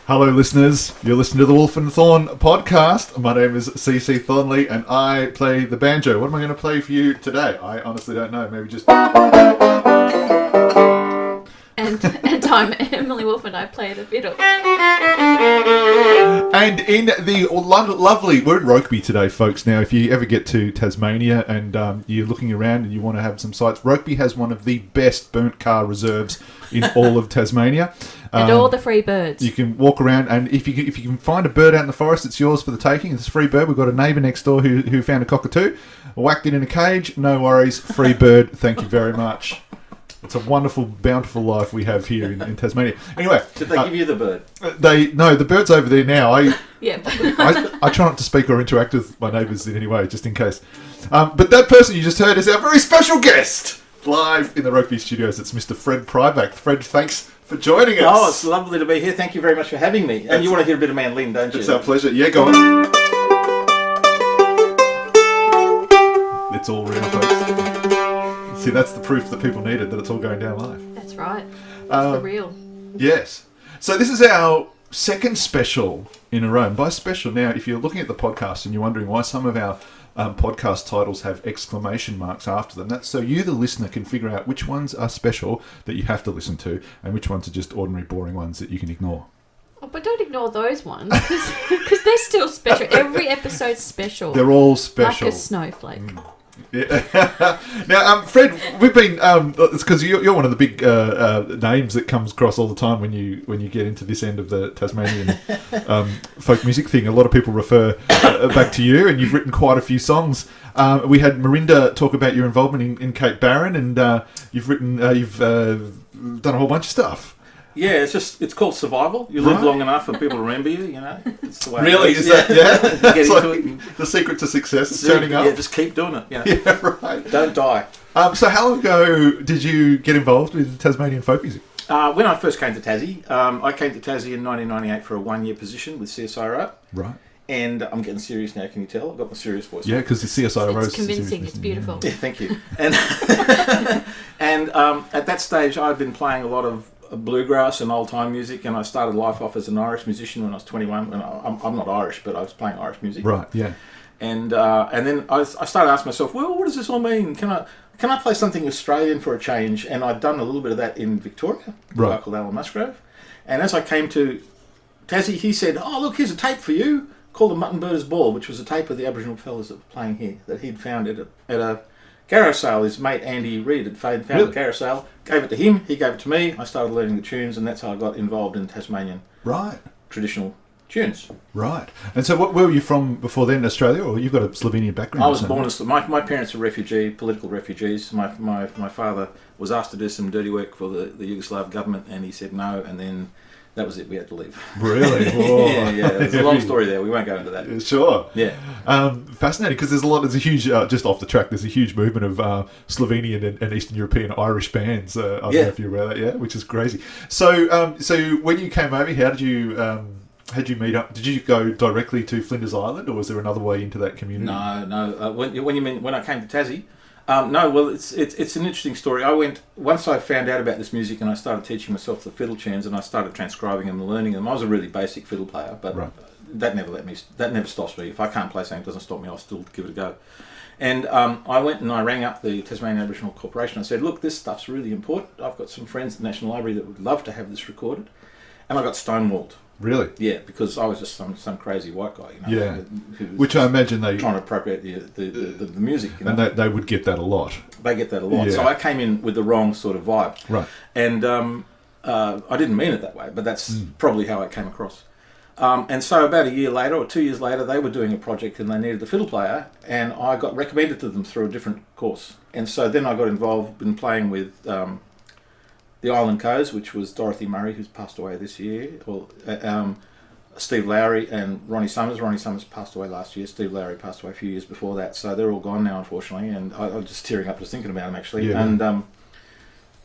Hello, listeners. You're listening to the Wolfe and Thorn podcast. My name is CC Thornley, and I play the banjo. What am I going to play for you today? I honestly don't know. Maybe just... And I'm Emily Wolfe, and I play the fiddle. And in the lovely... We're at Rokeby today, folks. Now, if you ever get to Tasmania and you're looking around and you want to have some sights, Rokeby has one of the best burnt car reserves in all of Tasmania. And all the free birds. You can walk around, and if you can find a bird out in the forest, it's yours for the taking. It's a free bird. We've got a neighbour next door who found a cockatoo, whacked it in a cage. No worries, free bird. Thank you very much. It's a wonderful, bountiful life we have here in Tasmania. Anyway, did they give you the bird? No, the bird's over there now. I try not to speak or interact with my neighbours in any way, just in case. But that person you just heard is our very special guest, live in the Rokeby studios. It's Mr. Fred Pribac. Fred, thanks for joining us. Oh, it's lovely to be here. Thank you very much for having me. And you want to hear a bit of Manlin, don't you? It's our pleasure. Yeah, go on. It's all real, folks. See, that's the proof that people needed, that it's all going down live. That's right. It's for real. Yes. So this is our second special in a row. And by special now, if you're looking at the podcast and you're wondering why some of our podcast titles have exclamation marks after them, that's so you, the listener, can figure out which ones are special that you have to listen to and which ones are just ordinary, boring ones that you can ignore. Oh, but don't ignore those ones, because they're still special. Every episode's special. They're all special. Like a snowflake. Yeah. Now, Fred, we've been. It's because you're one of the big names that comes across all the time when you get into this end of the Tasmanian folk music thing. A lot of people refer back to you, and you've written quite a few songs. We had Mirinda talk about your involvement in Cape Barren, and you've done a whole bunch of stuff. Yeah, it's called survival. You live long enough and people remember you, It's the way really? it is. Is that, yeah? Get into it. The secret to success is turning up? Yeah, just keep doing it. Yeah, right. Don't die. So how long ago did you get involved with Tasmanian folk music? When I first came to Tassie, I came to Tassie in 1998 for a one-year position with CSIRO. Right. And I'm getting serious now, can you tell? I've got my serious voice. Yeah, because the CSIRO is convincing, it's beautiful. Yeah, thank you. And, and at that stage, I'd been playing a lot of bluegrass and old-time music, and I started life off as an Irish musician when I was 21. And I'm not Irish, but I was playing Irish music. Right, yeah. And then I started asking myself, well, what does this all mean? Can I play something Australian for a change? And I'd done a little bit of that in Victoria, with a guy called Alan Musgrave. And as I came to Tassie, he said, oh, look, here's a tape for you, called the Mutton Birders Ball, which was a tape of the Aboriginal fellas that were playing here, that he'd found at a Garrow sale. His mate Andy Reid had found a Garrow sale, gave it to him, he gave it to me, I started learning the tunes, and that's how I got involved in Tasmanian traditional tunes. Right. And so where were you from before then, Australia, or you've got a Slovenian background? I was born in... My parents were political refugees. My father was asked to do some dirty work for the Yugoslav government, and he said no, and then that was it. We had to leave. Really? yeah. There's a long story there. We won't go into that. Sure. Yeah. Fascinating, because there's a huge, just off the track, there's a huge movement of Slovenian and Eastern European Irish bands. I don't know if you're aware of that, which is crazy. So when you came over, how did you meet up? Did you go directly to Flinders Island, or was there another way into that community? No. When I came to Tassie, no. Well, it's an interesting story. Once I found out about this music, and I started teaching myself the fiddle tunes, and I started transcribing them and learning them. I was a really basic fiddle player, but that never stops me. If I can't play something, it doesn't stop me. I'll still give it a go. And I went and I rang up the Tasmanian Aboriginal Corporation. I said, look, this stuff's really important. I've got some friends at the National Library that would love to have this recorded. And I got stonewalled. Really? Yeah, because I was just some crazy white guy, which I imagine they trying to appropriate the music, and they would get that a lot. They get that a lot. Yeah. So I came in with the wrong sort of vibe, right? And I didn't mean it that way, but that's probably how it came across. And so about a year later or 2 years later, they were doing a project and they needed a fiddle player, and I got recommended to them through a different course. And so then I got involved in playing with the Island Coes, which was Dorothy Murray, who's passed away this year, or Steve Lowry and Ronnie Summers. Ronnie Summers passed away last year. Steve Lowry passed away a few years before that. So they're all gone now, unfortunately, and I'm just tearing up just thinking about them, actually. Yeah. And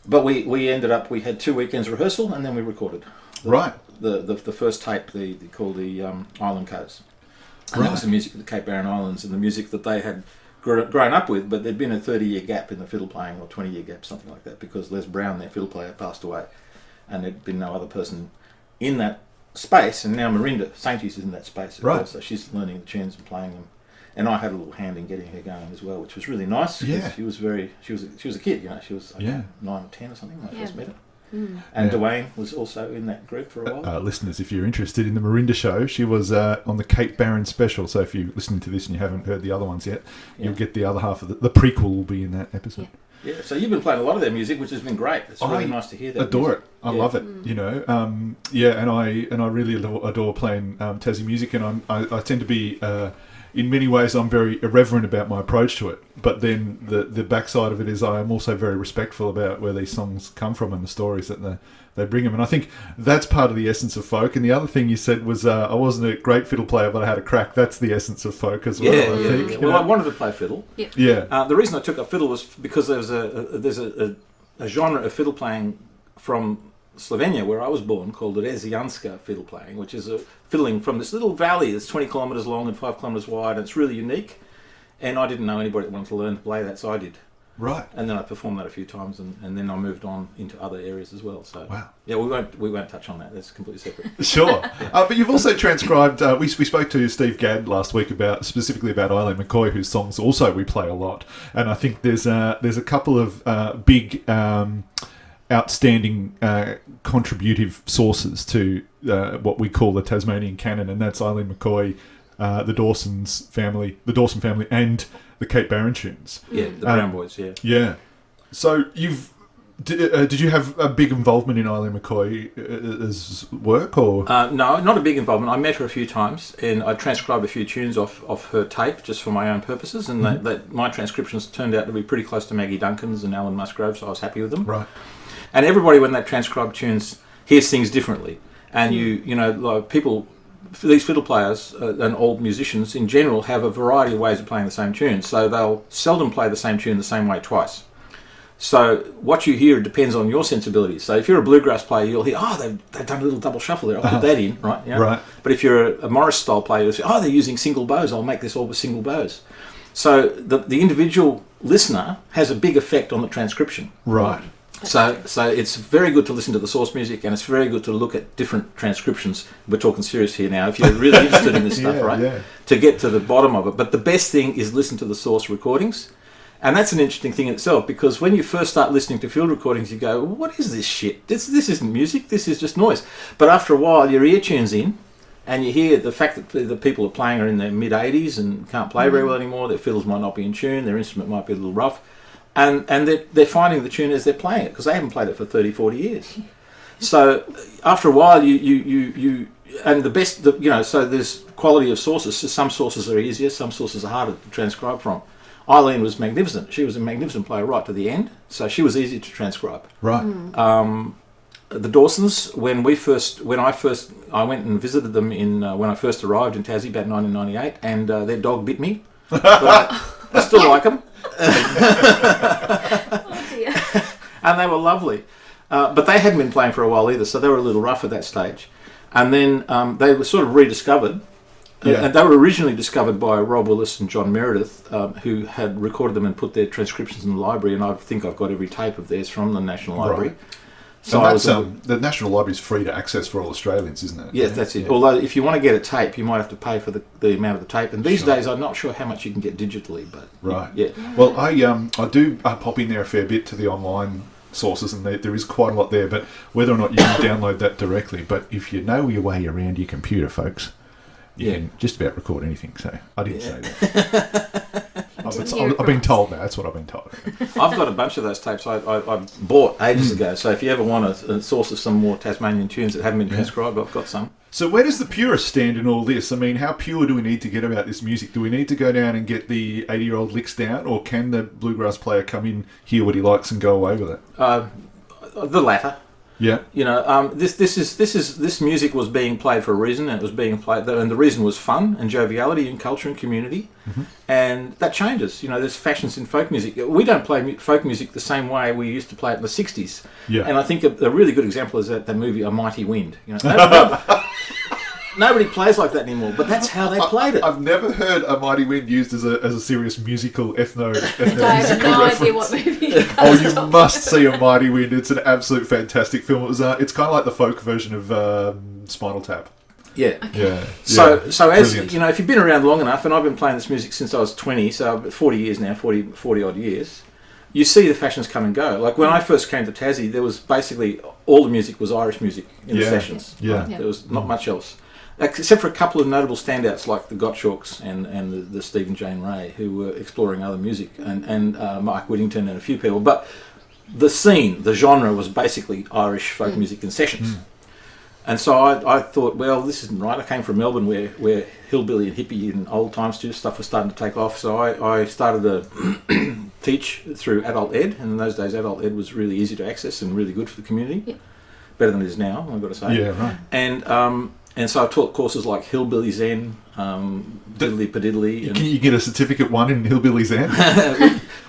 but we ended up, we had 2 weekends rehearsal, and then we recorded. The first tape, called the Island Coes. And that was the music of the Cape Barren Islands and the music that they had grown up with, but there'd been a 30-year gap in the fiddle playing, or 20-year gap, something like that, because Les Brown, their fiddle player, passed away, and there'd been no other person in that space, and now Marinda Sainty's is in that space as Right. well, so she's learning the tunes and playing them. And I had a little hand in getting her going as well, which was really nice. 'Cause Yeah. she was a kid, you know. She was 9 or 10 or something when I Yeah. first met her. Mm. And Yeah. Dwayne was also in that group for a while. Listeners, if you're interested in the Marinda show, she was on the Cape Barren special. So if you're listening to this and you haven't heard the other ones yet, you'll get the other half of the prequel will be in that episode. Yeah, so you've been playing a lot of their music, which has been great. It's really nice to hear that. Adore music. it. I love it. You know, and I really adore playing Tassie music, and I tend to be. In many ways, I'm very irreverent about my approach to it. But then the backside of it is I am also very respectful about where these songs come from and the stories that they bring them. And I think that's part of the essence of folk. And the other thing you said was I wasn't a great fiddle player, but I had a crack. That's the essence of folk as well, I think. Yeah. Well, I wanted to play fiddle. Yeah. The reason I took up fiddle was because there's a genre of fiddle playing from Slovenia, where I was born, called Rezianska fiddle playing, which is a fiddling from this little valley that's 20 kilometres long and 5 kilometres wide, and it's really unique. And I didn't know anybody that wanted to learn to play that, so I did. Right. And then I performed that a few times, and then I moved on into other areas as well. So wow. Yeah, we won't touch on that. That's completely separate. Sure. But you've also transcribed. We spoke to Steve Gadd last week specifically about Eileen McCoy, whose songs also we play a lot. And I think there's a couple of big. Outstanding contributive sources to what we call the Tasmanian canon, and that's Eileen McCoy, the Dawson family, and the Cape Barren tunes. Yeah, the Brown Boys. Yeah. Yeah. So did you have a big involvement in Eileen McCoy's work, or no, not a big involvement. I met her a few times, and I transcribed a few tunes off her tape just for my own purposes, and that my transcriptions turned out to be pretty close to Maggie Duncan's and Alan Musgrove, so I was happy with them. Right. And everybody, when they transcribe tunes, hears things differently. And you know, like people, these fiddle players and all musicians in general have a variety of ways of playing the same tune. So they'll seldom play the same tune the same way twice. So what you hear depends on your sensibilities. So if you're a bluegrass player, you'll hear, they've done a little double shuffle there. I'll put that in, right? Yeah. Right. But if you're a Morris style player, you'll say, they're using single bows. I'll make this all with single bows. So the individual listener has a big effect on the transcription. Right. So it's very good to listen to the source music, and it's very good to look at different transcriptions. We're talking serious here now. If you're really interested in this stuff, right? Yeah. To get to the bottom of it. But the best thing is listen to the source recordings. And that's an interesting thing in itself, because when you first start listening to field recordings, you go, what is this shit? This isn't music, this is just noise. But after a while, your ear tunes in, and you hear the fact that the people are playing are in their mid-80s and can't play very well anymore. Their fiddles might not be in tune, their instrument might be a little rough. And they're finding the tune as they're playing it, because they haven't played it for 30, 40 years. So after a while, you and the best, so there's quality of sources. So some sources are easier, some sources are harder to transcribe from. Eileen was magnificent. She was a magnificent player right to the end, so she was easy to transcribe. Right. The Dawsons, I went and visited them when I first arrived in Tassie about 1998, and their dog bit me, but I still like them. Oh dear. And they were lovely, but they hadn't been playing for a while either, so they were a little rough at that stage. And then they were sort of rediscovered. And they were originally discovered by Rob Willis and John Meredith, who had recorded them and put their transcriptions in the library, and I think I've got every tape of theirs from the National Library. Right. So that's, the National Library is free to access for all Australians, isn't it? Yes, that's it. Yeah. Although if you want to get a tape, you might have to pay for the amount of the tape. And these days, I'm not sure how much you can get digitally. But right. Yeah. Well, I do pop in there a fair bit to the online sources, and there is quite a lot there. But whether or not you can download that directly, but if you know your way around your computer, folks, you can just about record anything. So I didn't say that. I've been told that. That's what I've been told. I've got a bunch of those tapes I bought ages ago. So if you ever want a source of some more Tasmanian tunes that haven't been transcribed, I've got some. So where does the purist stand in all this? I mean, how pure do we need to get about this music? Do we need to go down and get the 80-year-old licks down, or can the bluegrass player come in, hear what he likes, and go away with it? The latter. Yeah. This music was being played for a reason, and it was being played, and the reason was fun and joviality and culture and community, and that changes. There's fashions in folk music. We don't play folk music the same way we used to play it in the 60s. Yeah. And I think a really good example is that movie A Mighty Wind. Nobody plays like that anymore, but that's how they played it. I've never heard A Mighty Wind used as a serious musical I have no idea what movie you must see A Mighty Wind. It's an absolute fantastic film. It's kind of like the folk version of Spinal Tap. Yeah. Yeah. So as Brilliant. you know, if you've been around long enough, and I've been playing this music since I was 20, so 40 years now, 40 odd years, you see the fashions come and go. Like when I first came to Tassie, there was basically all the music was Irish music in the sessions. Yeah. Right? There was not much else, except for a couple of notable standouts like the Gottschalks and the Stephen Jane Ray, who were exploring other music, and Mike Whittington and a few people. But the scene, the genre, was basically Irish folk music in sessions. And so I thought, well, this isn't right. I came from Melbourne where hillbilly and hippie and old time stuff was starting to take off. So I started to teach through adult ed. And in those days, adult ed was really easy to access and really good for the community. Yeah. Better than it is now, I've got to say. Yeah, right. And so I taught courses like Hillbilly Zen, Diddly Padiddly. Can you get a certificate 1 in Hillbilly Zen?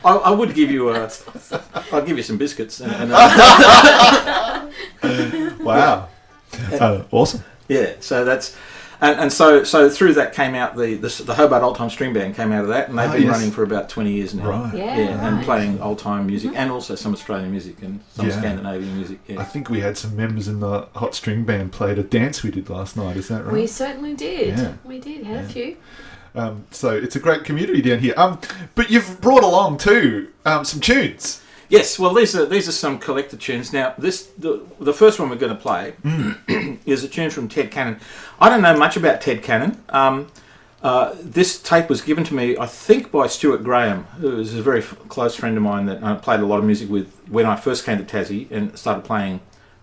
I would give you I'll give you some biscuits. Wow. Awesome. Yeah, so that's so through that came out the Hobart Old Time String Band came out of that, and they've been running for about 20 years now. Right. And playing old time music and also some Australian music and some Scandinavian music. Yeah. I think we had some members in the Hot String Band played a dance we did last night. Is that right? We certainly did. Yeah. We did. Had a few. So it's a great community down here. But you've brought along too some tunes. Yes, well, these are some collector tunes. Now, the first one we're going to play is a tune from Ted Cannon. I don't know much about Ted Cannon. This tape was given to me, I think, by Stuart Graham, who is a very close friend of mine that I played a lot of music with when I first came to Tassie and started playing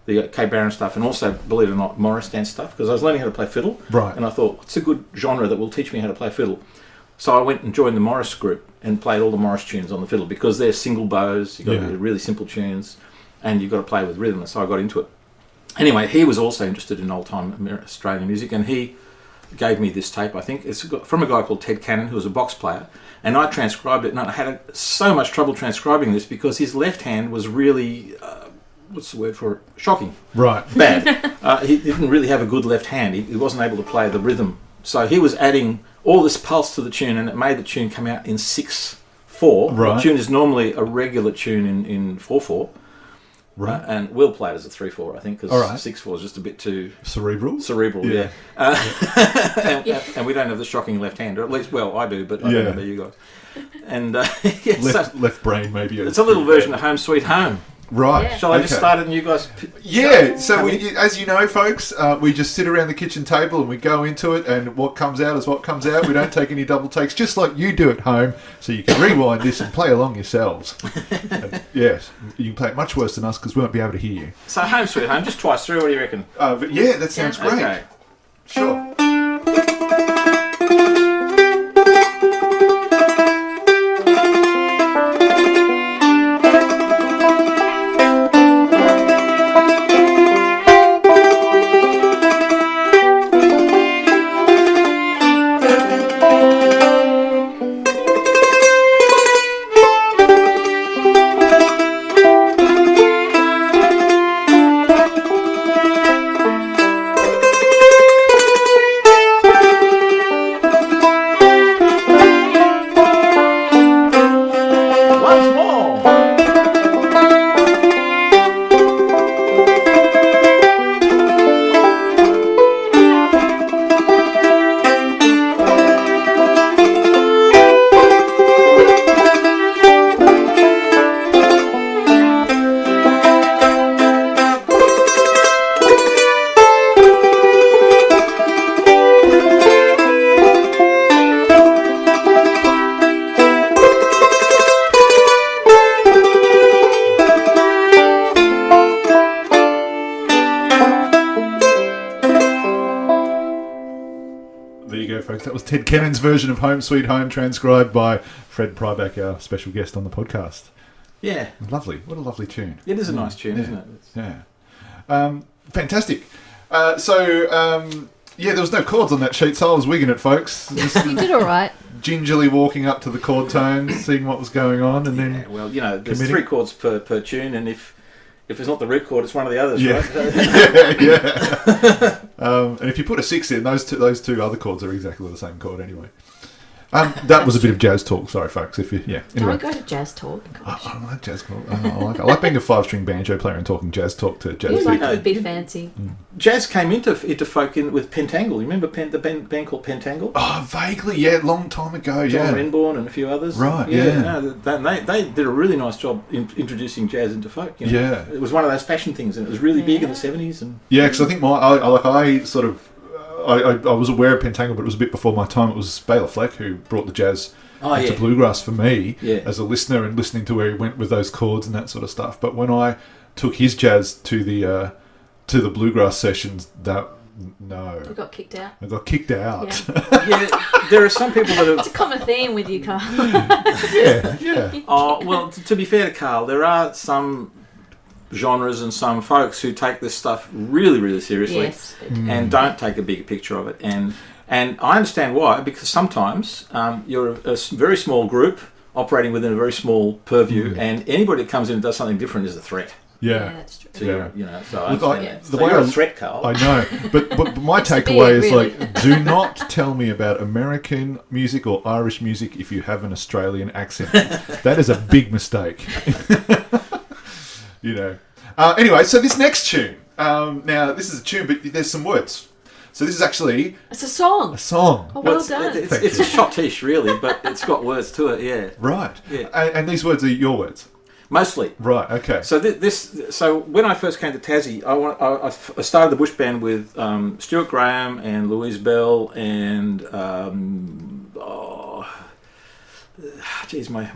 the Cape Barren stuff, and also, believe it or not, Morris dance stuff, because I was learning how to play fiddle. Right. And I thought, what's a good genre that will teach me how to play fiddle? So I went and joined the Morris group and played all the Morris tunes on the fiddle, because they're single bows, you've got really simple tunes, and you've got to play with rhythm, so I got into it. Anyway, he was also interested in old-time Australian music, and he gave me this tape, I think. It's from a guy called Ted Cannon, who was a box player, and I transcribed it, and I had so much trouble transcribing this because his left hand was really, what's the word for it? Shocking. Right. Bad. He didn't really have a good left hand. He wasn't able to play the rhythm. So he was adding all this pulse to the tune, and it made the tune come out in 6/4. Right. The tune is normally a regular tune in 4/4. Right. And we'll play it as a 3/4, I think, because All right. 6/4 is just a bit too cerebral. Yeah. And we don't have the shocking left hand, or at least, well, I do, but I don't know about you guys. And left brain, maybe. It's a little version of Home Sweet Home. Right. Yeah. Shall I just start it and you guys... So as you know, folks, we just sit around the kitchen table and we go into it, and what comes out is what comes out. We don't take any double takes, just like you do at home, so you can rewind this and play along yourselves. Yes, you can play it much worse than us because we won't be able to hear you. So Home Sweet Home, just twice through, what do you reckon? But yeah, that sounds great. Okay. Sure. That was Ted Cannon's version of Home Sweet Home, transcribed by Fred Pribac, our special guest on the podcast. Yeah. Lovely. What a lovely tune. It is a nice tune, isn't it? Yeah. Fantastic. There was no chords on that sheet, so I was wigging it, folks. You did all right. Gingerly walking up to the chord tones, seing what was going on, and then... Yeah, well, there's 3 chords per tune, and if it's not the root chord, it's one of the others, right? Yeah. And if you put a 6 in, those two other chords are exactly the same chord anyway. That was a bit of jazz talk. Sorry, folks. If you, yeah. Anyway. Don't go to jazz talk. I like jazz talk. I like being a 5-string banjo player and talking jazz talk to jazz You people. like it would be fancy. Jazz came into folk with Pentangle. You remember the band called Pentangle? Oh, vaguely, yeah, long time ago, John yeah. Renborn and a few others. Right, yeah. No, they did a really nice job in introducing jazz into folk. You know? Yeah. It was one of those fashion things, and it was really big in the 70s. And Yeah, because I think I was aware of Pentangle, but it was a bit before my time. It was Bela Fleck who brought the jazz into bluegrass for me as a listener and listening to where he went with those chords and that sort of stuff. But when I took his jazz to the bluegrass sessions, You got kicked out. I got kicked out. yeah, there are some people that It's a common theme with you, Carl. yeah. Oh, well, to be fair to Carl, there are some genres and some folks who take this stuff really, really seriously Yes, they do. and don't take a bigger picture of it. And I understand why, because sometimes you're a very small group operating within a very small purview, and anybody that comes in and does something different is a threat. Yeah, that's true. So so I Look, understand that. the So way you're a I- threat, Carl. I know, but my It's a takeaway bit, is really. do not tell me about American music or Irish music if you have an Australian accent. That is a big mistake. Anyway, so this next tune. Now this is a tune, but there's some words. So this is actually It's a song. a song. Oh, well It's done. it's a schottish, really, but it's got words to it. Yeah, Right. Yeah. And these words are your words. mostly. Right. Okay. So so when I first came to Tassie, I started the bush band with Stuart Graham and Louise Bell and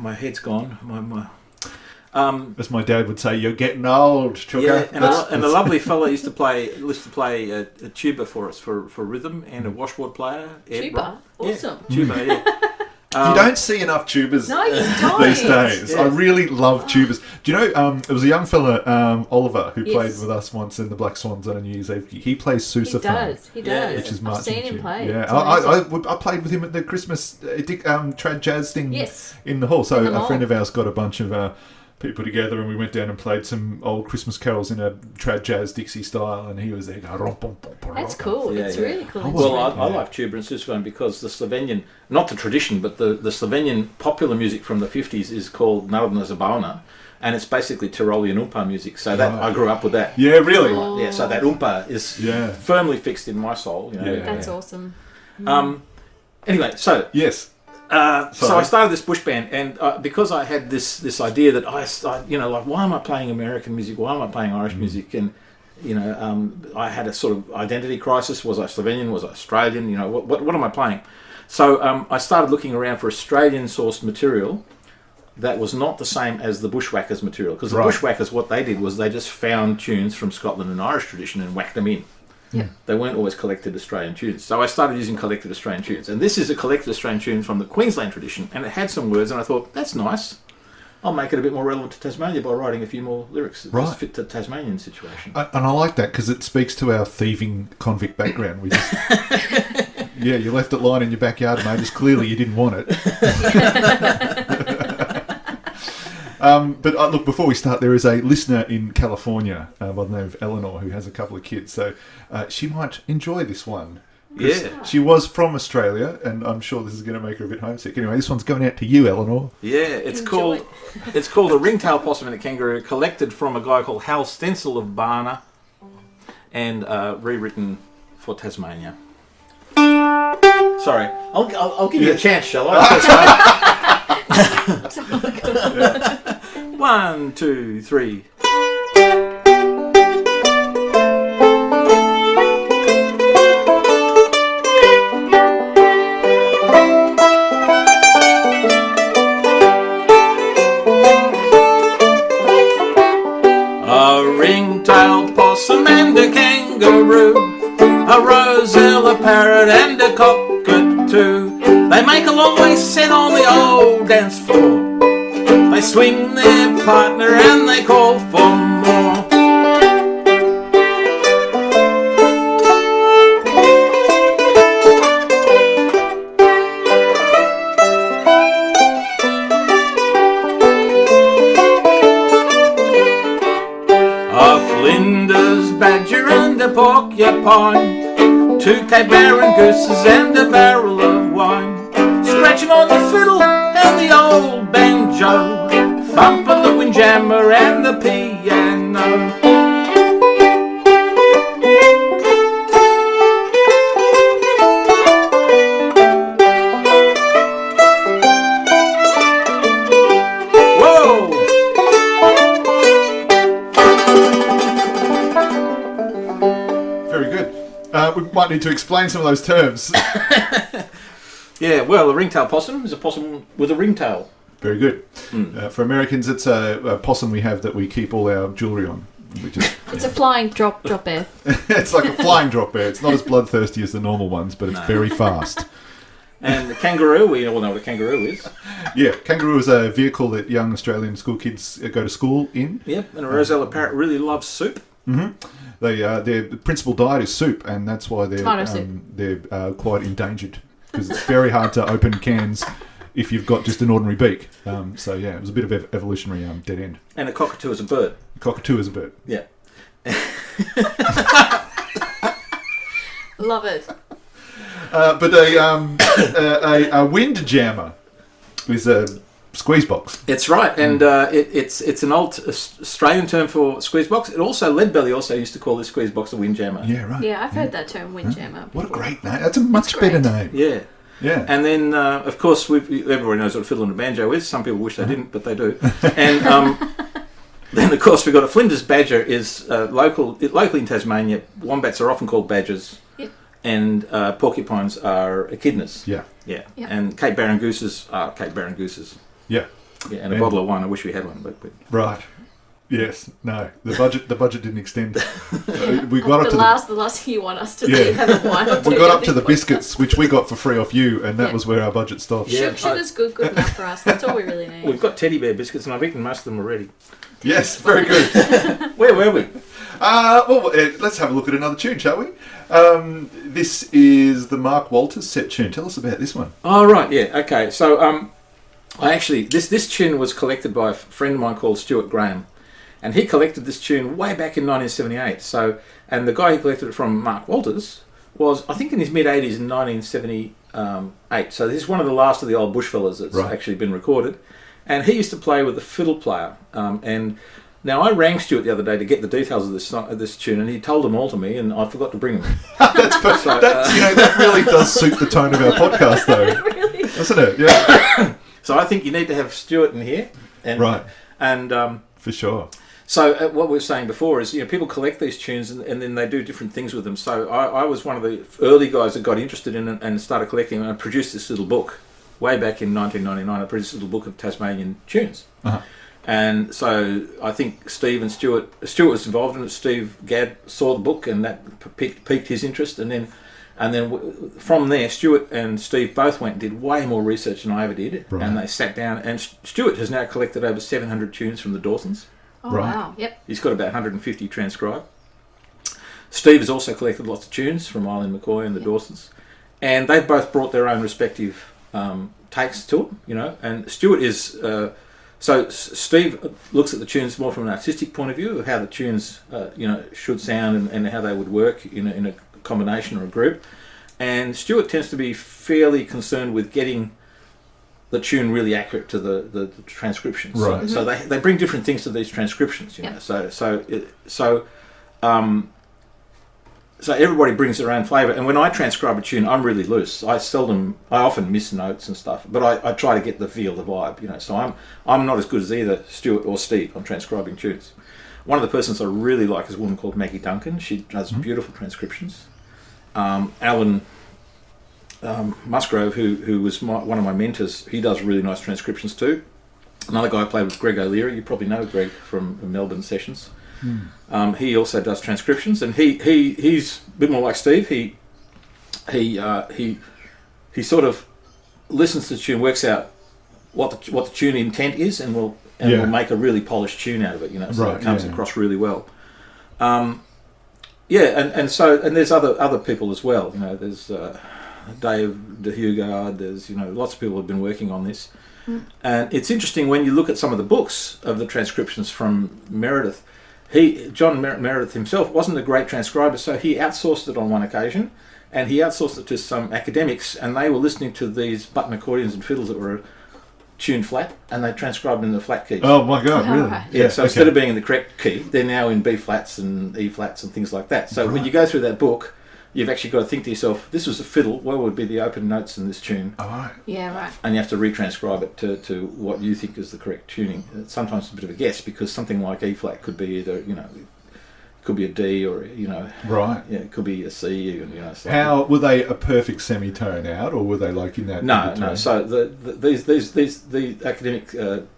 my head's gone. As my dad would say, you're getting old, Chuka. Yeah, and a lovely fella used to play a tuba for us for rhythm, and a washboard player. Ed Tuba? Rock. Awesome. Yeah, tuba. Yeah. You don't see enough tubas No, you don't. these days. Yeah. I really love tubas. Do you know, it was a young fella, Oliver, who Yes. played with us once in the Black Swans on a New Year's Eve. He plays sousaphone. He Yeah, does. Which is I've marching seen him tune. play. Yeah, It's amazing. I played with him at the Christmas trad jazz thing Yes. in the hall. So In the a mall. friend of ours got a bunch of people together, and we went down and played some old Christmas carols in a trad jazz Dixie style, and he was there going, "Rom, bom, bom, bom, That's rom, bom." cool. Yeah, It's yeah. really cool. Well, instrument. I like tuba and sousaphone because the Slovenian, not the tradition, but the Slovenian popular music from the 50s is called Narodna Zabavna, and it's basically Tyrolean umpa music. So that I grew up with that. Yeah, really. Oh. Yeah, so that umpa is firmly fixed in my soul. You know. Yeah. That's awesome. Anyway, so Yes. so I started this bush band, and because I had this idea that I why am I playing American music? Why am I playing Irish music? And I had a sort of identity crisis. Was I Slovenian? Was I Australian? You know, what am I playing? So I started looking around for Australian-sourced material that was not the same as the Bushwhackers material, because the Bushwhackers, what they did was they just found tunes from Scotland and Irish tradition and whacked them in. Yeah. They weren't always collected Australian tunes. So I started using collected Australian tunes. And this is a collected Australian tune from the Queensland tradition. And it had some words, and I thought, that's nice. I'll make it a bit more relevant to Tasmania by writing a few more lyrics that just fit the Tasmanian situation. And I like that because it speaks to our thieving convict background. We just, yeah, you left it lying in your backyard, mate. It's clearly you didn't want it. But look, before we start, there is a listener in California by the name of Eleanor who has a couple of kids, so she might enjoy this one. Yeah. She was from Australia, and I'm sure this is going to make her a bit homesick. Anyway, this one's going out to you, Eleanor. Yeah, it's Enjoy. called a Ringtail, Possum and a Kangaroo, collected from a guy called Hal Stencil of Barna, and rewritten for Tasmania. Sorry, I'll give you a chance, shall I? Yeah. 1, 2, 3. A ring-tailed possum and a kangaroo, a rosella parrot and a cockatoo. They make a long way sit on the old dance floor. They swing their partner and they call for more. A Flinders badger and a porcupine, 2 Cape Barren gooses and a barrel of wine. Spread scratching on the fiddle and the old banjo, thumping the windjammer and the piano. We might need to explain some of those terms. Yeah, well, a ringtail possum is a possum with a ringtail. Very good. For Americans, it's a possum we have that we keep all our jewellery on. Which is, it's a flying drop bear. It's like a flying drop bear. It's not as bloodthirsty as the normal ones, but it's very fast. And the kangaroo, we all know what a kangaroo is. Yeah, kangaroo is a vehicle that young Australian school kids go to school in. Yep, and a Rosella parrot really loves soup. Mm-hmm. Their principal diet is soup, and that's why they're quite endangered, because it's very hard to open cans if you've got just an ordinary beak. So yeah, it was a bit of evolutionary dead end. And a cockatoo is a bird. Cockatoo is a bird. Yeah. Love it. But a wind jammer is a squeeze box. It's right, and it's an old Australian term for squeeze box. It also, Leadbelly also used to call this squeeze box a wind jammer. Yeah, right. Yeah, I've heard that term, wind jammer. What a great name! That's a much better name. Yeah. Yeah. And then, of course, everybody knows what a fiddle and a banjo is. Some people wish they didn't, but they do. And then, of course, we've got a Flinders badger is locally in Tasmania. Wombats are often called badgers. Yep. And porcupines are echidnas. Yeah. Yeah. Yep. And Cape Barren gooses are Cape Barren gooses. Yeah. Yeah, and a bottle of wine. I wish we had one, but right. Yes. No. The budget didn't extend. We got up to the last thing you want us to do have a wine. We got up to the biscuits, which we got for free off you, and that was where our budget stopped. Yeah, sugar's good enough for us. That's all we really need. We've got teddy bear biscuits, and I've eaten most of them already. Yes, very good. Where were we? Let's have a look at another tune, shall we? This is the Mark Walters set tune. Tell us about this one. Oh, right, yeah, okay. So, this tune was collected by a friend of mine called Stuart Graham, and he collected this tune way back in 1978. So, and the guy who collected it from, Mark Walters, was, I think, in his mid-80s in 1978. So this is one of the last of the old bushfellas that's actually been recorded. And he used to play with a fiddle player. And now I rang Stuart the other day to get the details of this tune, and he told them all to me, and I forgot to bring them. That's perfect. So, that really does suit the tone of our podcast, though, really. Doesn't it? Yeah. So I think you need to have Stuart in here. And, right. And for sure. So what we were saying before is, people collect these tunes and then they do different things with them. So I was one of the early guys that got interested in it and started collecting, and I produced this little book way back in 1999. I produced a little book of Tasmanian tunes. Uh-huh. And so I think Steve and Stuart was involved in it. Steve Gadd saw the book, and that piqued his interest. And then from there, Stuart and Steve both went and did way more research than I ever did. Right. And they sat down. And Stuart has now collected over 700 tunes from the Dawsons. Oh, right. Wow. Yep. He's got about 150 transcribed. Steve has also collected lots of tunes from Eileen McCoy and the Dawsons. And they've both brought their own respective takes to it, And Stuart is... So Steve looks at the tunes more from an artistic point of view of how the tunes, should sound and how they would work in a combination or a group. And Stuart tends to be fairly concerned with getting the tune really accurate to the transcriptions. Right. So they bring different things to these transcriptions. You know. So everybody brings their own flavour, and when I transcribe a tune, I'm really loose. I often miss notes and stuff, but I try to get the feel, the vibe, So I'm not as good as either Stuart or Steve on transcribing tunes. One of the persons I really like is a woman called Maggie Duncan. She does beautiful transcriptions. Alan Musgrove, who was one of my mentors, he does really nice transcriptions too. Another guy I played with, Greg O'Leary. You probably know Greg from Melbourne sessions. He also does transcriptions, and he's a bit more like Steve. He sort of listens to the tune, works out what the tune intent is, and will make a really polished tune out of it. So it comes across really well. And there's other people as well. There's Dave de Hugard. There's lots of people have been working on this, and it's interesting when you look at some of the books of the transcriptions from Meredith. John Meredith himself wasn't a great transcriber, so he outsourced it on one occasion, and he outsourced it to some academics, and they were listening to these button accordions and fiddles that were tuned flat, and they transcribed in the flat keys. Oh my God, really? Right. Yeah, so instead of being in the correct key, they're now in B flats and E flats and things like that. So when you go through that book, you've actually got to think to yourself, this was a fiddle, what would be the open notes in this tune? All right. Yeah, right. And you have to retranscribe it to what you think is the correct tuning. Sometimes it's a bit of a guess, because something like E flat could be either, it could be a D, or Right. yeah, it could be a C. So How were they a perfect semitone out, or were they like in that? No. tone? So the academic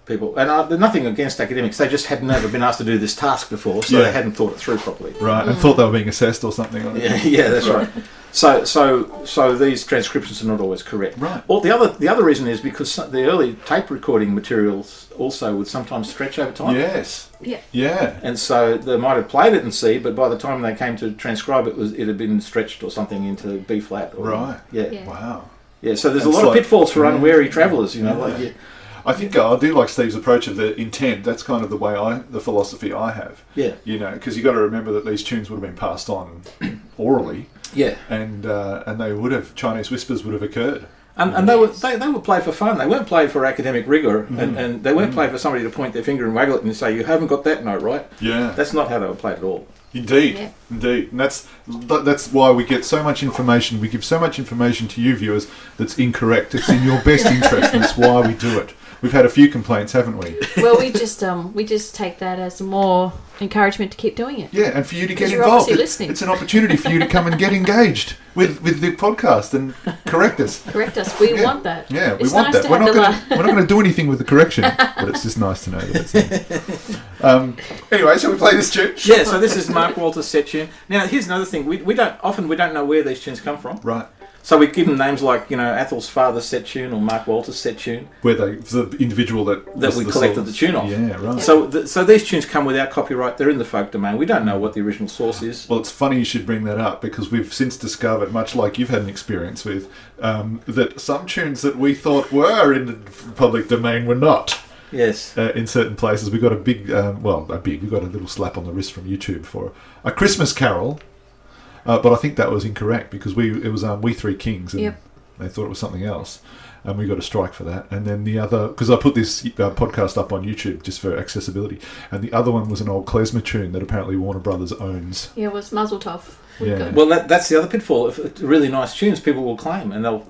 people, and they're nothing against academics. They just had never been asked to do this task before, so they hadn't thought it through properly. Right, and thought they were being assessed or something. Yeah, that's right. So these transcriptions are not always correct. Right. Or the other reason is because the early tape recording materials also would sometimes stretch over time. Yes. Yeah. Yeah. And so they might have played it in C, but by the time they came to transcribe it, it had been stretched or something into B flat. Right. Yeah. Wow. Yeah. So there's It's a lot of like- pitfalls for unwary travellers. I think I do like Steve's approach of the intent. That's kind of the philosophy I have. Yeah. Because you got to remember that these tunes would have been passed on orally, Yeah. and they would have Chinese whispers would have occurred. And they were played for fun. They weren't played for academic rigour, and they weren't played for somebody to point their finger and waggle it and say, you haven't got that note right. Yeah. That's not how they were played at all. Indeed, Yeah. indeed, and that's why we get so much information. We give so much information to you viewers that's incorrect. It's in your best interest, and that's why we do it. We've had a few complaints, haven't we? Well, we just take that as more encouragement to keep doing it. Yeah, and for you to get You're involved. obviously listening. It's an opportunity for you to come and get engaged with the podcast and correct us. Correct us. We Yeah. want that. Yeah, we It's want nice that. to We're have not going to do anything with the correction, but it's just nice to know that it's there. Anyway, shall we play this tune? Yeah, so this is Mark Walter's set tune. Now, here's another thing. We don't know where these tunes come from. Right. So we give them names like, Athel's father's set tune or Mark Walter's set tune Where the individual that we collected the tune off. Yeah, right. So these tunes come without copyright. They're in the folk domain. We don't know what the original source is. Well, it's funny you should bring that up, because we've since discovered, much like you've had an experience with, that some tunes that we thought were in the public domain were not. Yes. In certain places, we got we got a little slap on the wrist from YouTube for a Christmas Carol, but I think that was incorrect, because it was We Three Kings, and they thought it was something else, and we got a strike for that. And then the other, because I put this podcast up on YouTube just for accessibility, and the other one was an old klezmer tune that apparently Warner Brothers owns. Yeah, it was Muzzle Tough. Yeah. Well, that's the other pitfall. If it's really nice tunes, people will claim, and they'll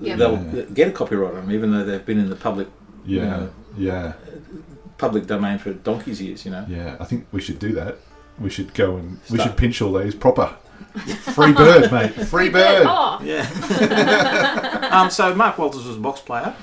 get a copyright on them, even though they've been in the public. Public domain for donkey's years. Yeah, I think we should do that. We should go and we should pinch all these proper. Free bird, mate. Free bird. Oh. Yeah. So Mark Walters was a box player,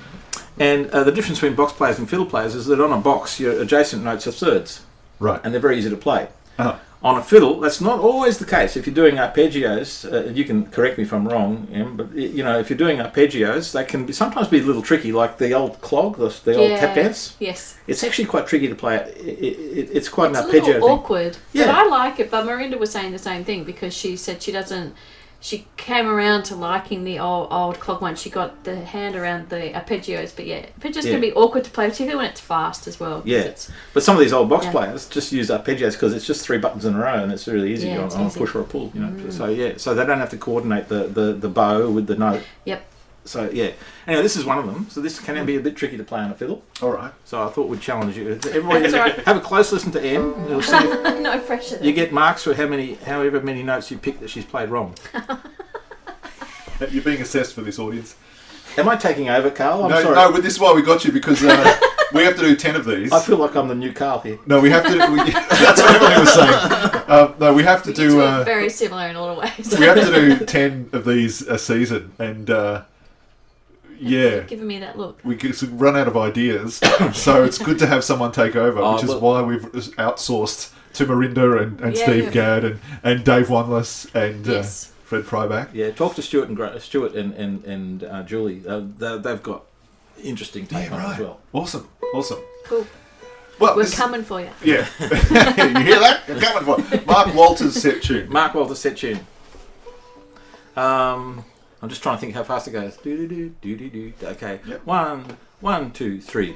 and the difference between box players and fiddle players is that on a box, your adjacent notes are thirds, Right. and they're very easy to play. Oh. On a fiddle, that's not always the case. If you're doing arpeggios, you can correct me if I'm wrong, Em, but if you're doing arpeggios, they can sometimes be a little tricky, like the old clog, the old tap dance. Yes. It's actually quite tricky to play. It's quite an It's a arpeggio little thing. awkward. Yeah. But I like it. But Marinda was saying the same thing, because she said she came around to liking the old clog one. She got the hand around the arpeggios, but arpeggios can be awkward to play, particularly when it's fast as well. Yeah, but some of these old box players just use arpeggios because it's just 3 buttons in a row and it's really easy on a push or a pull. So they don't have to coordinate the bow with the note. Yep. So anyway, this is one of them. So this can be a bit tricky to play on a fiddle. All right. So I thought we'd challenge you. Everybody have a close listen to Em. You'll see if No pressure. you get marks for however many notes you pick that she's played wrong. You're being assessed for this audience. Am I taking over, Carl? I'm sorry. No, but this is why we got you, because we have to do 10 of these. I feel like I'm the new Carl here. No, we have to. That's what everybody was saying. No, we have to do. Very similar in a lot of ways. We have to do 10 of these a season, and You're giving me that look. we run out of ideas. So it's good to have someone take over, which is why we've outsourced to Marinda and Steve Gadd and Dave Wanless and Fred Pribac. Yeah, talk to Stuart and Julie. They've got interesting take on it as well. Awesome. Cool. Well, We're coming for you. Yeah. You hear that? We're coming for it. Mark Walter's set tune. Mark Walter's set tune. I'm just trying to think how fast it goes. Do do do do do do. Okay. Yep. 1, 2, 3.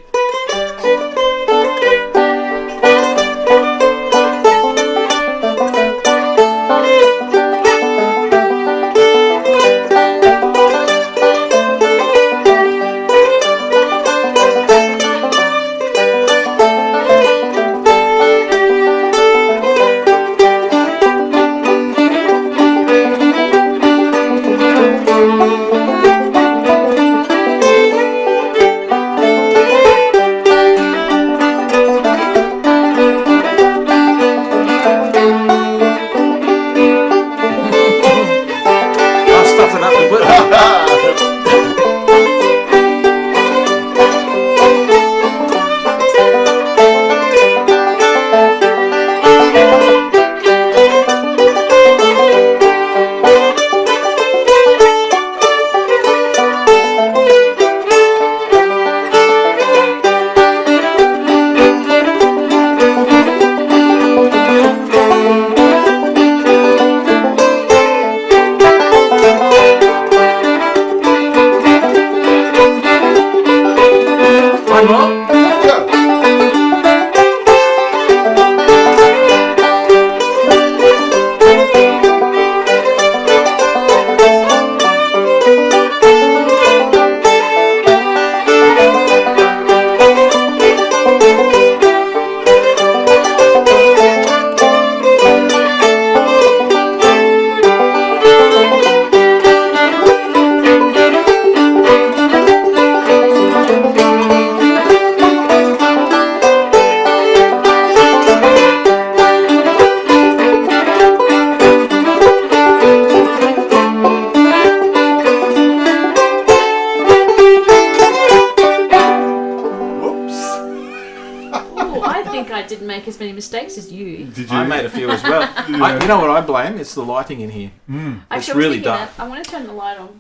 make as many mistakes as you. Did you? I made a few as well. You know what I blame? It's the lighting in here. Actually, It's really dark. I want to turn the light on.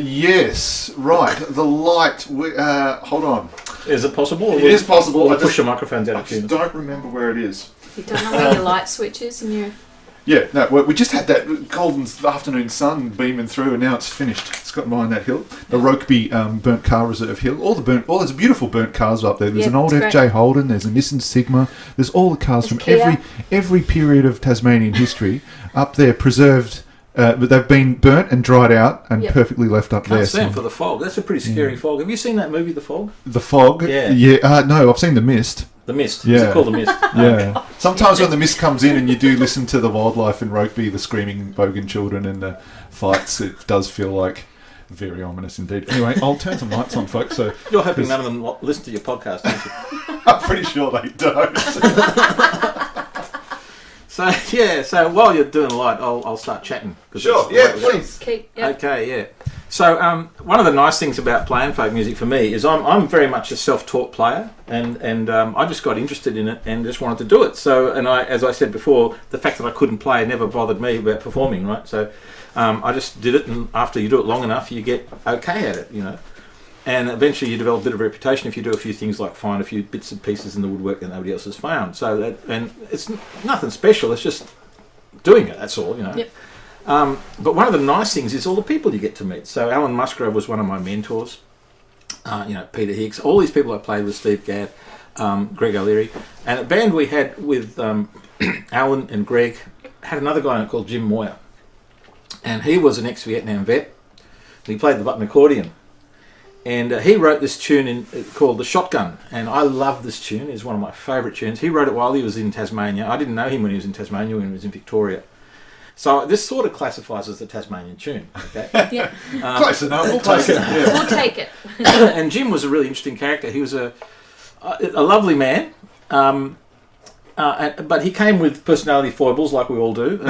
Yes, right. The light. Hold on. Is it possible? It is possible. We'll I push just- your microphones out I of tune. just don't remember where it is. You don't know where your light switch is in your... Yeah, no, we just had that golden afternoon sun beaming through, and now it's finished. It's got behind that hill, the Rokeby burnt car reserve hill. There's beautiful burnt cars up there. There's an old FJ Holden. There's a Nissan Sigma. There's all the cars from every period of Tasmanian history up there, preserved. But they've been burnt and dried out and perfectly left up there. Can't stand for the fog. That's a pretty scary fog. Have you seen that movie, The Fog? The Fog? Yeah. No, I've seen The Mist. The Mist. Yeah. Is it called The Mist? Yeah. Sometimes when the mist comes in and you do listen to the wildlife in Rokeby, the screaming bogan children and the fights, it does feel like very ominous indeed. Anyway, I'll turn some lights on, folks. So You're hoping none of them listen to your podcast, aren't you? I'm pretty sure they don't. So while you're doing the light, I'll start chatting. Sure, yeah, please. Okay, yeah. So one of the nice things about playing folk music for me is I'm very much a self-taught player, and I just got interested in it and just wanted to do it. So, as I said before, the fact that I couldn't play never bothered me about performing, right? So I just did it, and after you do it long enough, you get okay at it, you know. And eventually you develop a bit of reputation if you do a few things like find a few bits and pieces in the woodwork that nobody else has found. And it's nothing special, it's just doing it, that's all, you know. Yep. But one of the nice things is all the people you get to meet. So Alan Musgrove was one of my mentors. Peter Hicks, all these people I played with, Steve Gadd, Greg O'Leary. And a band we had with Alan and Greg had another guy called Jim Moyer. And he was an ex-Vietnam vet. And he played the button accordion. And he wrote this tune called The Shotgun. And I love this tune. It's one of my favourite tunes. He wrote it while he was in Tasmania. I didn't know him when he was in Tasmania, when he was in Victoria. So this sort of classifies as the Tasmanian tune. Okay? Yeah. Close enough. We'll take it. Yeah. We'll take it. And Jim was a really interesting character. He was a lovely man. But he came with personality foibles, like we all do.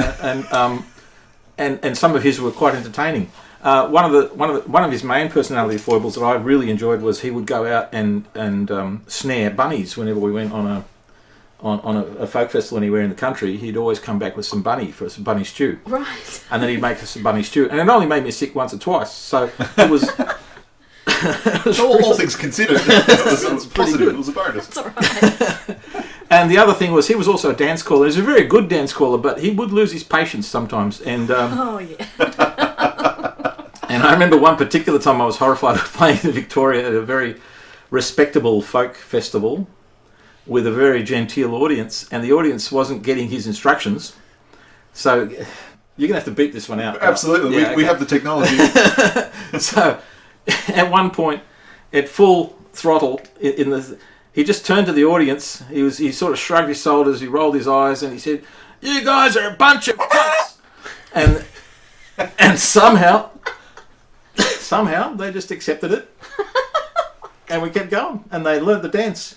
And some of his were quite entertaining. One of his main personality foibles that I really enjoyed was he would go out and snare bunnies whenever we went on a folk festival anywhere in the country. He'd always come back with some bunny for some bunny stew. Right. And then he'd make us some bunny stew, and it only made me sick once or twice. So it was. all things considered, it was positive. good. It was a bonus. That's all right. And the other thing was he was also a dance caller. He was a very good dance caller, but he would lose his patience sometimes. And Oh, yeah. and I remember one particular time I was horrified with playing in Victoria at a very respectable folk festival with a very genteel audience, and the audience wasn't getting his instructions. So you're going to have to beat this one out. Absolutely. Yeah, we okay. have the technology. So at one point, at full throttle, he just turned to the audience. He sort of shrugged his shoulders, he rolled his eyes, and he said, "You guys are a bunch of cunts." And somehow they just accepted it. And we kept going, and they learned the dance.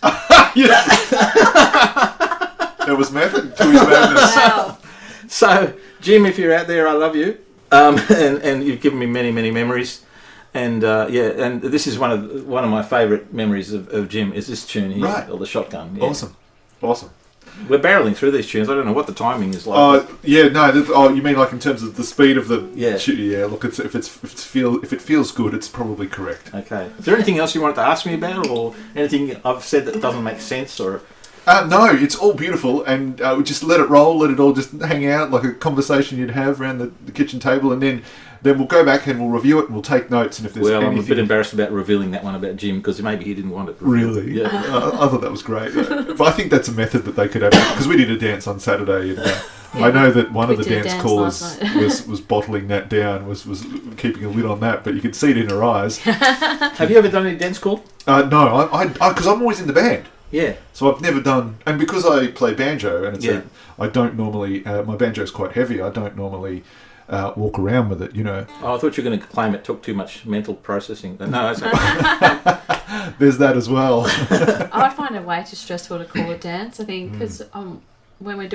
There was method to his madness. Wow. So, Jim, if you're out there, I love you, and you've given me many, many memories. And and this is one of my favourite memories of Jim is this tune here, Right. or the Shotgun. Yeah. Awesome. We're barreling through these tunes. I don't know what the timing is like. You mean like in terms of the speed of the? Yeah. Yeah. Look, if it feels good, it's probably correct. Okay. Is there anything else you wanted to ask me about, or anything I've said that doesn't make sense, or? No, it's all beautiful, and we just let it roll, let it all just hang out like a conversation you'd have around the kitchen table, and then we'll go back and we'll review it and we'll take notes. And if there's anything... I'm a bit embarrassed about revealing that one about Jim because maybe he didn't want it. Really? Yeah. I thought that was great. But I think that's a method that they could have, because we did a dance on Saturday, and I know that one of the dance callers was bottling that down, was keeping a lid on that, but you could see it in her eyes. Have you ever done any dance call? No, because I'm always in the band. Yeah. So I've never done, and because I play banjo, and I don't normally, my banjo is quite heavy, I don't normally walk around with it, you know. Oh, I thought you were going to claim it took too much mental processing. No, that's okay. There's that as well. I find it way too stressful to call a dance, I think, because when we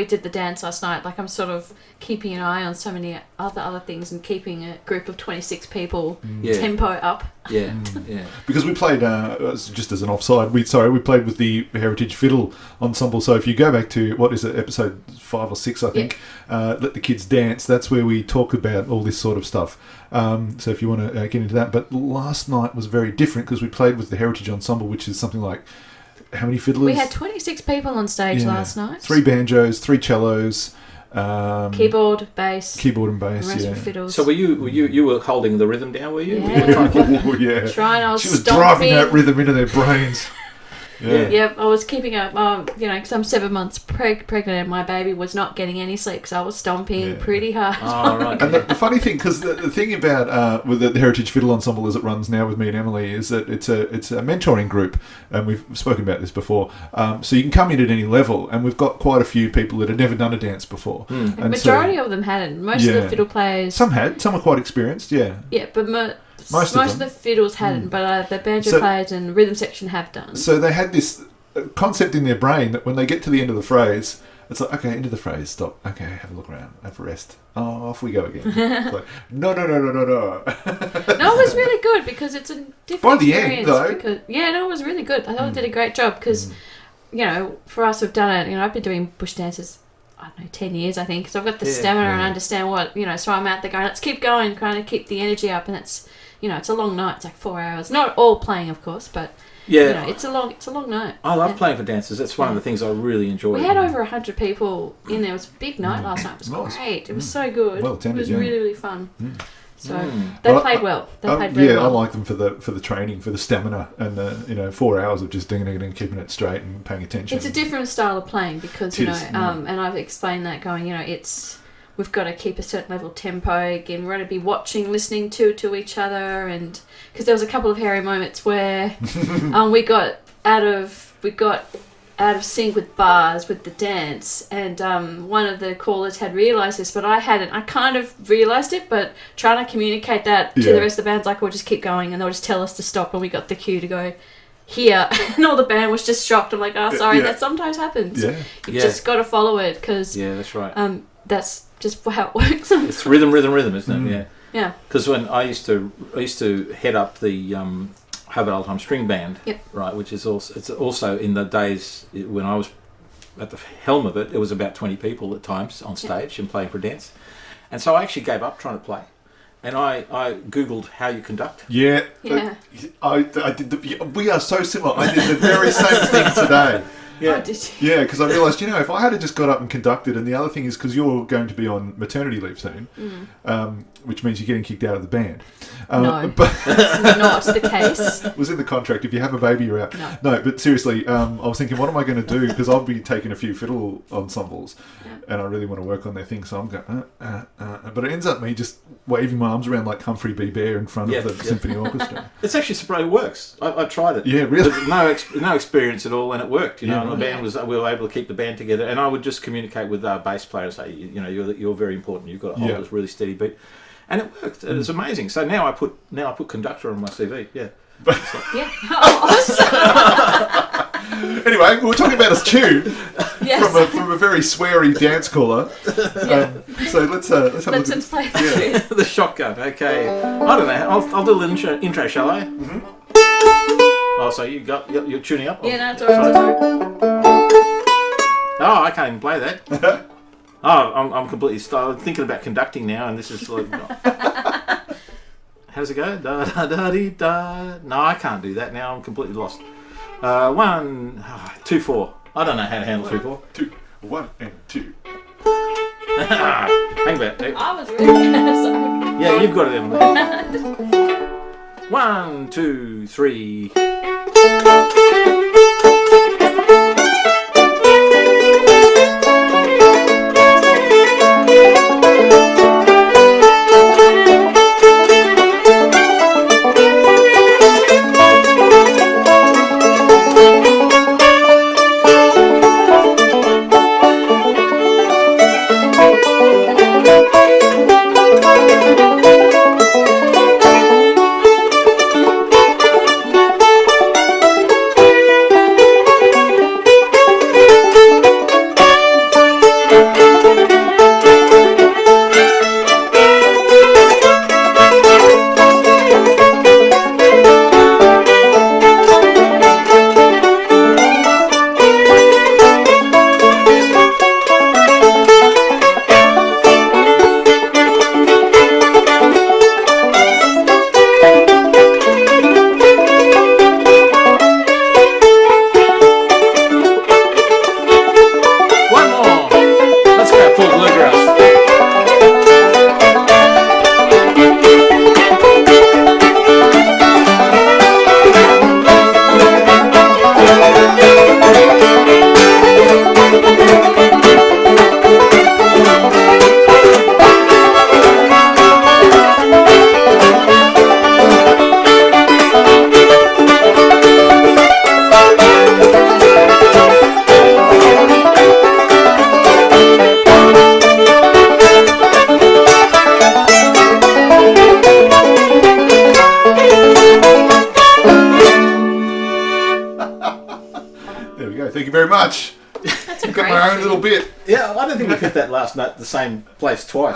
did the dance last night, like I'm sort of keeping an eye on so many other things and keeping a group of 26 people tempo up. Yeah, yeah. Because we played, just as an offside, we played with the Heritage Fiddle Ensemble. So if you go back to, what is it, episode 5 or 6, I think, Let the Kids Dance, that's where we talk about all this sort of stuff. So if you want to get into that. But last night was very different because we played with the Heritage Ensemble, which is something like, how many fiddlers? We had 26 people on stage last night. 3 banjos, 3 cellos, keyboard, bass, and bass. the rest were fiddles. So you were holding the rhythm down, were you? Yeah. Trying, I was She was stomping. driving that rhythm into their brains. Yeah, I was keeping up, because I'm 7 months pregnant and my baby was not getting any sleep because I was stomping pretty hard. Oh, right. And the funny thing, because the thing about with the Heritage Fiddle Ensemble as it runs now with me and Emily is that it's a mentoring group, and we've spoken about this before. So you can come in at any level, and we've got quite a few people that had never done a dance before. And the majority of them hadn't. Most of the fiddle players... Some were quite experienced, yeah. Yeah, but most of the fiddles hadn't, but the banjo players and rhythm section have done. So they had this concept in their brain that when they get to the end of the phrase, it's like, okay, end of the phrase, stop. Okay, have a look around, have a rest. Oh, off we go again. It's like, no. No, it was really good because it's a different By the experience. end, though. It was really good. I thought it did a great job because, for us, we've done it. I've been doing bush dances, I don't know, 10 years, I think. So I've got the stamina and understand what, so I'm out there going, let's keep going, kind of keep the energy up. And it's, it's a long night. It's like 4 hours. Not all playing, of course, but... Yeah, it's a long night. I love playing for dancers. That's one of the things I really enjoy. We had over 100 people in there. It was a big night last night. It was great. It was so good. Well attended, it was really, really fun. So they played well. They played really well. I like them for the training, for the stamina, and 4 hours of just doing it and keeping it straight and paying attention. It's a different style of playing because and I've explained that going. We've got to keep a certain level of tempo. Again, we're going to be watching, listening to each other, and because there was a couple of hairy moments where we got out of sync with bars with the dance, and one of the callers had realised this, but I hadn't. I kind of realised it, but trying to communicate that to the rest of the band's like, we'll just keep going, and they'll just tell us to stop, and we got the cue to go here, and all the band was just shocked. I'm like, oh, sorry, that sometimes happens. You just got to follow it because that's right. That's just how it works. It's rhythm, isn't it? Yeah. Because when I used to head up the Hobart Old Time String Band, right, which is also in the days when I was at the helm of it, it was about 20 people at times on stage and playing for dance, and so I actually gave up trying to play. And I googled how you conduct. Yeah. I did. We are so similar. I did the very same thing today. Yeah, because I realised, if I had just got up and conducted, and the other thing is because you're going to be on maternity leave soon, which means you're getting kicked out of the band. No, but that's not the case. It was in the contract. If you have a baby, you're out. No, but seriously, I was thinking, what am I going to do? Because I'll be taking a few fiddle ensembles, and I really want to work on their thing. So I'm going, but it ends up me just waving my arms around like Humphrey B. Bear in front of the symphony orchestra. It's actually surprised. It works. I tried it. Yeah, really. No experience at all, and it worked. The band we were able to keep the band together, and I would just communicate with our bass player and say, you're very important. You've got to hold this really steady beat, and it worked. It was amazing. So now I put conductor on my CV. Yeah. Anyway, we were talking about a tune from a very sweary dance caller. So let's have a look at play the tune. The shotgun. Okay. I don't know. I'll do a little intro, shall I? Mm-hmm. Oh, so you're tuning up? Yeah, no, it's alright. Oh, I can't even play that. I'm completely thinking about conducting now, and this is like... How does it go? Da da da dee da. No, I can't do that now. I'm completely lost. 1, 2, 4. I don't know how to handle 3, 4. 2, 1 and 2. Hang back. I was really sorry. Yeah, you've got it. 1, 2, 3. very much. That's a I've got great my own tune. little bit. Yeah, I don't think we've hit that last note the same place twice.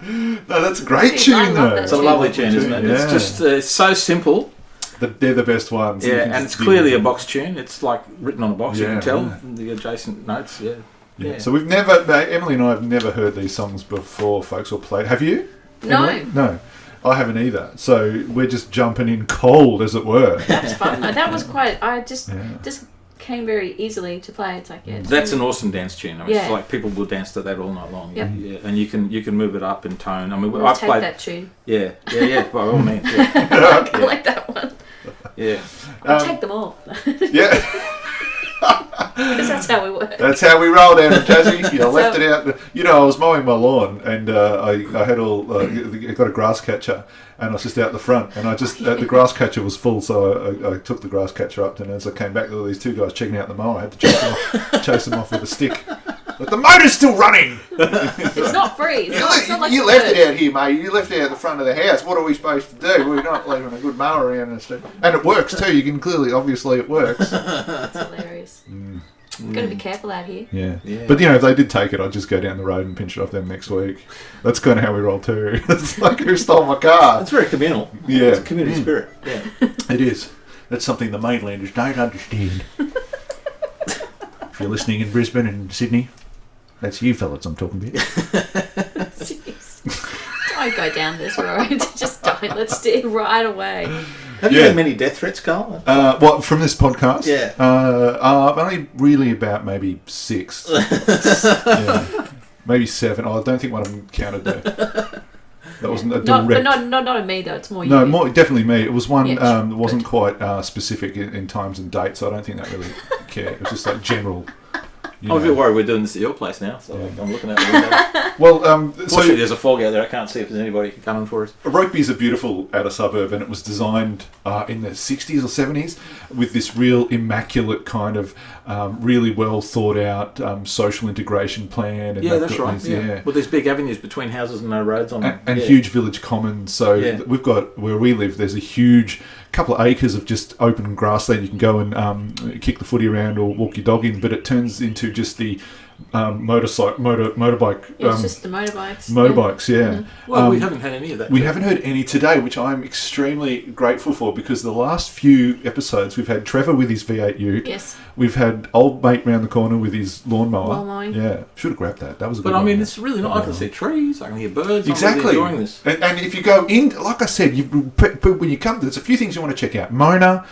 No, that's a great I tune, love though. that It's a lovely tune, isn't it? Yeah. It's just it's so simple. They're the best ones. You Yeah, can and just it's clearly dig a in. box tune. It's like written on a box. You Yeah, can tell yeah. the adjacent notes. Yeah. Yeah. So we've never, Emily and I have never heard these songs before, folks, or played. Have you? No. Emily? No. I haven't either. So we're just jumping in cold, as it were. That's fun. That was quite. I just Yeah. came very easily to play. It's like it's That's an really- awesome dance tune. I mean, Yeah. it's like people will dance to that all night long. Yep. Yeah, and you can move it up in tone. I mean, We'll I've take played that tune. Yeah, by all means. Yeah, I like that one. yeah. I'll take them all. Yeah. Because that's how we work. That's how we roll down in Tassie. You know, left it out. You know, I was mowing my lawn and I had I got a grass catcher and I was just out the front and I just the grass catcher was full, so I took the grass catcher up and as I came back, there were these two guys checking out the mower. I had to chase them off with a stick. But the motor's still running. It's not free. It's not like You the left birds. it out here, mate. You left it out the front of the house. What are we supposed to do? We're not leaving a good mower around and stuff. And it works too. You can obviously it works. That's hilarious. Got to be careful out here. Yeah. Yeah. But, you know, if they did take it, I'd just go down the road and pinch it off them next week. That's kind of how we roll too. It's like, who stole my car? It's very communal. Yeah. It's a community spirit. Yeah. It is. That's something the mainlanders don't understand. If you're listening in Brisbane and Sydney, that's you fellas I'm talking about. Jeez. Don't go down this road. Just don't. Let's steer right away. Have you Yeah. had many death threats, Carl? What, from this podcast? Yeah. I've only really about maybe 6. Yeah. Maybe 7. I don't think one of them counted though. That wasn't a direct... But not on me though. It's more you. No, more definitely me. It was one Yeah, that wasn't quite specific in times and dates, so I don't think that really cared. It was just like general. I'm a bit worried we're doing this at your place now, so I'm looking at the window. Well, Fortunately, there's a fog out there. I can't see if there's anybody coming for us. Rugby is a beautiful outer suburb, and it was designed in the 60s or 70s with this real immaculate kind of really well thought out social integration plan. And Yeah, they've that's got right. these- Yeah. Well, there's big avenues between houses and no roads on them. and Yeah. huge village commons. So Yeah. we've got, where we live, there's a huge couple of acres of just open grassland. You can go and kick the footy around or walk your dog in, but it turns into just the motorbike. It's just the motorbikes. Motorbikes, yeah. Mhm. Well, we haven't had any of that. We haven't heard any today, which I'm extremely grateful for, because the last few episodes we've had Trevor with his V8 Ute. Yes. We've had old mate round the corner with his lawnmower. Lawn mowing. Yeah, should have grabbed that. That was a good But I one. mean, it's really not. I can see trees. I can hear birds. I'm Exactly. really enjoying this. And if you go in, like I said, when you come, there's a few things you want to check out. Mona,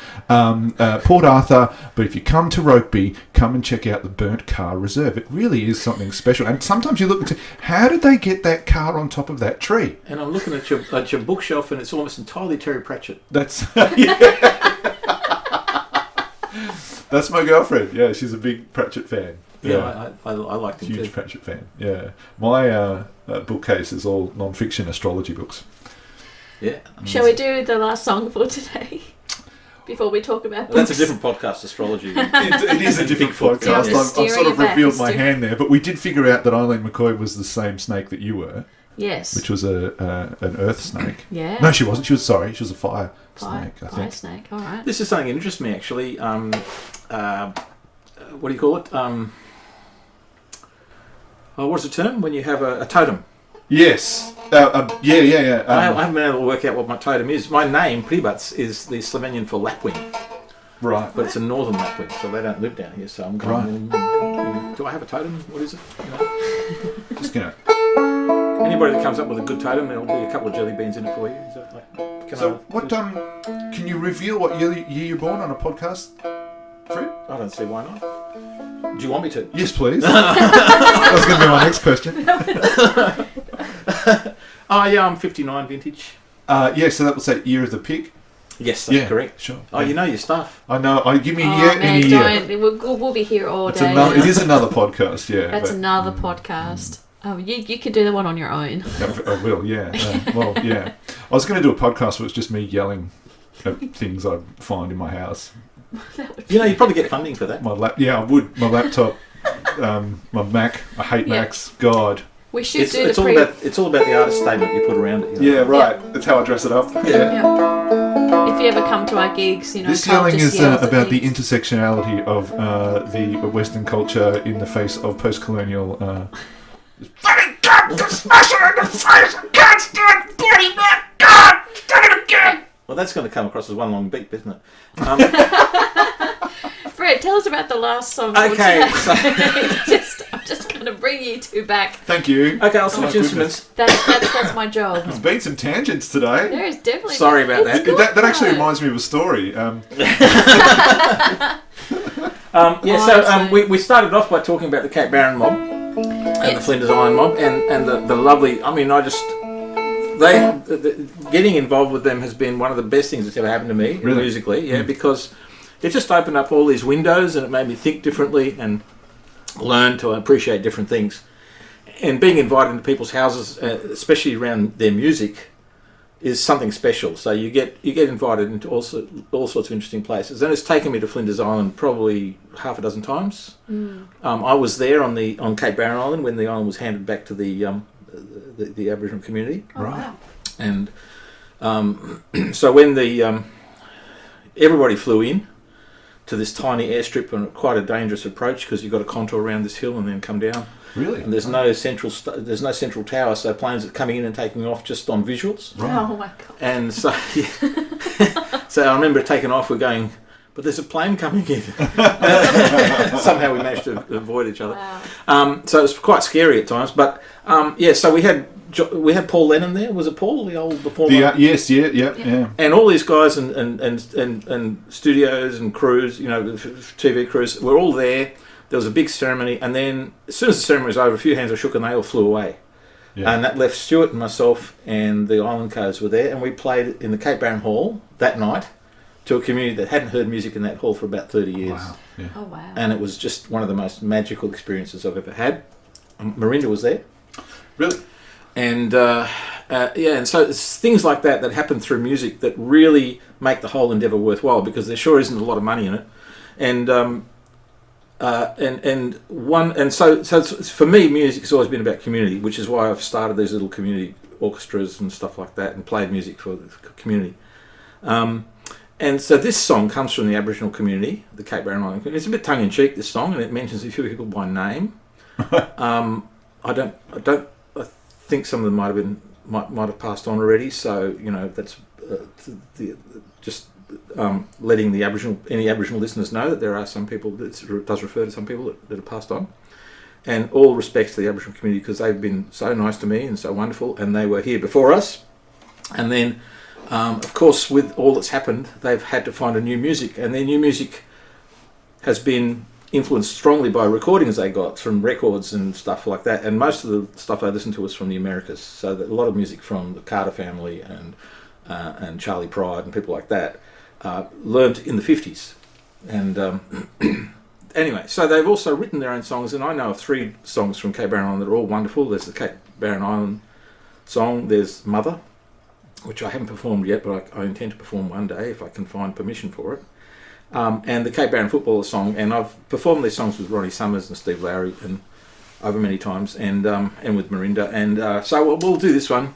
Port Arthur, but if you come to Rokeby, come and check out the Burnt Car Reserve. It really is something special. And sometimes you look and say, how did they get that car on top of that tree? And I'm looking at your bookshelf, and it's almost entirely Terry Pratchett. That's that's my girlfriend. Yeah, she's a big Pratchett fan. Yeah, I liked him Huge too. Pratchett fan. Yeah, my bookcase is all non-fiction astrology books. Yeah, Shall we do the last song for today? Before we talk about books. that's a different podcast, astrology. It is a different Bigfoot. podcast. Yeah, I've sort steering of it back, revealed my steering- hand there, but we did figure out that Eileen McCoy was the same snake that you were, Yes. which was an earth snake. Yeah. No, she wasn't. She was a fire snake, I Fire think. snake. All right. This is something that interests me, actually. What do you call it? What's the term when you have a totem? Yes. Yeah. I haven't been able to work out what my totem is. My name, Pribac, is the Slovenian for lapwing, Right. but it's a northern lapwing, so they don't live down here. So I'm going. Do I have a totem? What is it? Just gonna. Anybody that comes up with a good totem, there'll be a couple of jelly beans in it for you. Is that like? Can you reveal what year you're born on a podcast, Fred? I don't see why not. Do you want me to? Yes, please. That was going to be my next question. Oh yeah, I'm 59 vintage. Yeah, so that was that year of the pig. Yes, that's correct. Sure. Oh, you know your stuff. I know. Give me a Oh year man, in a year. we'll be here all It's day. it is another podcast, yeah. That's but- another podcast. Oh, you could do the one on your own. I will, yeah. Well, yeah. I was going to do a podcast where it's just me yelling at things I find in my house. You know, you'd probably get funding for that. I would. My laptop, my Mac. I hate Yeah. Macs. God. We should It's do all the about the artist statement you put around it. You know? Yeah, right. That's how I dress it up. Yeah. Yeah. if you ever come to our gigs, you know, This Carl yelling just is yells at about the things. intersectionality of the Western culture in the face of post-colonial. Fucking God, just smash it in the face! I can't stand bloody man! God, done it again! Well, that's going to come across as one long beep, isn't it? Fred, tell us about the last song. Okay, so- I'm just going to bring you two back. Thank you. Okay, I'll switch Oh, goodness. instruments. That's my job. There's been some tangents today. There is definitely. Sorry about it's that. good, That actually though. reminds me of a story. We started off by talking about the Cape Barren mob and the Flinders Iron mob and the lovely. I mean, getting involved with them has been one of the best things that's ever happened to me musically. Yeah, because it just opened up all these windows and it made me think differently and learn to appreciate different things. And being invited into people's houses, especially around their music, is something special. So you get invited into all sorts of interesting places, and it's taken me to Flinders Island probably half a dozen times. I was there on Cape Barren Island when the island was handed back to the Aboriginal community. Oh, wow. And so when everybody flew in to this tiny airstrip, and quite a dangerous approach because you've got to contour around this hill and then come down. Really? And there's no central tower, so planes are coming in and taking off just on visuals. Right. Oh my God. And so, so I remember taking off. We're going, but there's a plane coming in. Somehow we managed to avoid each other. Wow. So it was quite scary at times. But so we had Paul Lennon there. Was it Paul, the old performer? Yes, yeah. And all these guys and studios and crews, you know, TV crews, were all there. There was a big ceremony, and then as soon as the ceremony was over, a few hands were shook and they all flew away. Yeah. And that left Stuart and myself and the Island Codes were there, and we played in the Cape Barren Hall that night to a community that hadn't heard music in that hall for about 30 years. Wow. Yeah. Oh wow. And it was just one of the most magical experiences I've ever had. Marinda was there. Really? And and so it's things like that happen through music that really make the whole endeavour worthwhile, because there sure isn't a lot of money in it. So for me, music's always been about community, which is why I've started these little community orchestras and stuff like that, and played music for the community. And so this song comes from the Aboriginal community, the Cape Barren Island community. It's a bit tongue in cheek, this song, and it mentions a few people by name. I think some of them might have passed on already. So you know, that's letting any Aboriginal listeners know that there are some people that does refer to some people that have passed on, and all respects to the Aboriginal community, because they've been so nice to me and so wonderful, and they were here before us. And then, of course, with all that's happened, they've had to find a new music, and their new music has been influenced strongly by recordings they got from records and stuff like that. And most of the stuff they listened to was from the Americas, so that a lot of music from the Carter family and Charlie Pride and people like that. Learned in the 50s. And anyway, so they've also written their own songs, and I know of 3 songs from Cape Barren Island that are all wonderful. There's the Cape Barren Island song, there's Mother, which I haven't performed yet, but I intend to perform one day if I can find permission for it. And the Cape Barren Footballer song, and I've performed these songs with Ronnie Summers and Steve Lowry and over many times, and with Marinda. And so we'll do this one.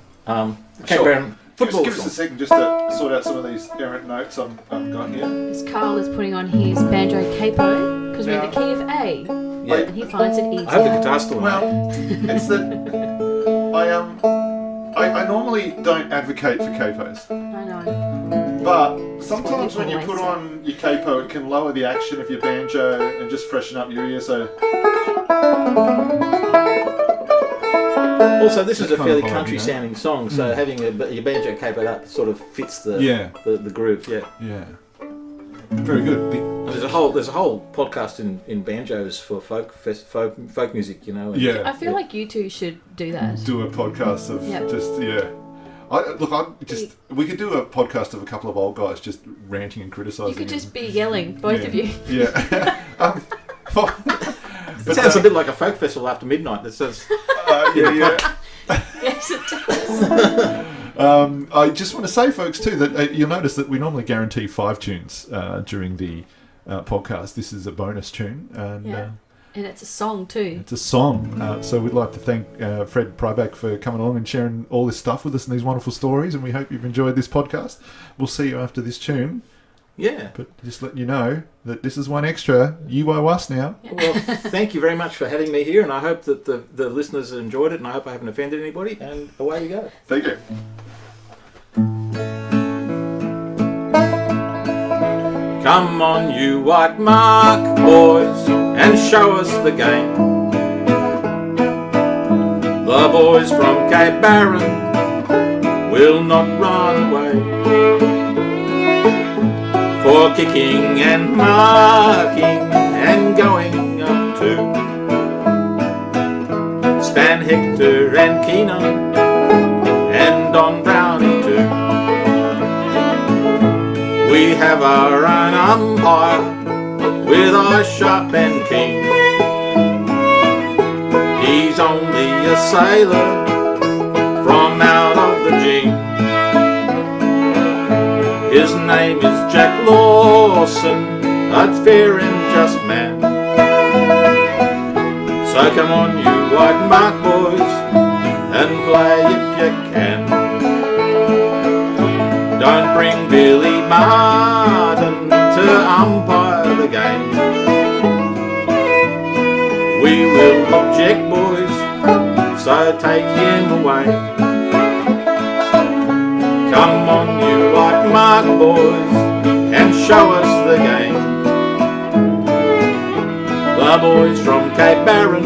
Cape Barren Football Give us a second just to sort out some of these errant notes I've got here. As Carl is putting on his banjo capo, because we're in the key of A, Yeah. and he finds it easy. I have the guitar still. Well, it's that I normally don't advocate for capos, I know. but sometimes when you always put say. on your capo, it can lower the action of your banjo and just freshen up your ear. So Also, this is a That kind fairly of vibe, country-sounding song, so having your banjo capoed up sort of fits the groove. Yeah. yeah, very good. There's a whole podcast in banjos for folk music, you know. And Yeah. I feel like you two should do that. Do a podcast of Yep. we could do a podcast of a couple of old guys just ranting and criticising. You could just be yelling, both of you. Yeah. It sounds a bit like a folk festival after midnight. That says, Yeah. Yes, it does. I just want to say, folks, too, that you'll notice that we normally guarantee 5 tunes during the podcast. This is a bonus tune, and Yeah. And it's a song too. It's a song. So we'd like to thank Fred Pribac for coming along and sharing all this stuff with us and these wonderful stories, and we hope you've enjoyed this podcast. We'll see you after this tune. Yeah. But just letting you know that this is one extra. You owe us now. Well, thank you very much for having me here, and I hope that the listeners enjoyed it, and I hope I haven't offended anybody, and away we go. Thank you. Come on, you white mark boys, and show us the game. The boys from Cape Barren will not run away. For kicking and marking and going up to Stan, Hector and Keno and Don Brownie too. We have our own umpire with eyes sharp and keen. He's only a sailor from out of the Gene. His name is Jack Lawson, a fair and just man. So come on, you white mark boys, and play if you can. Don't bring Billy Martin to umpire the game. We will object, boys, so take him away. Come on, you white mark boys, and show us the game. The boys from Cape Barren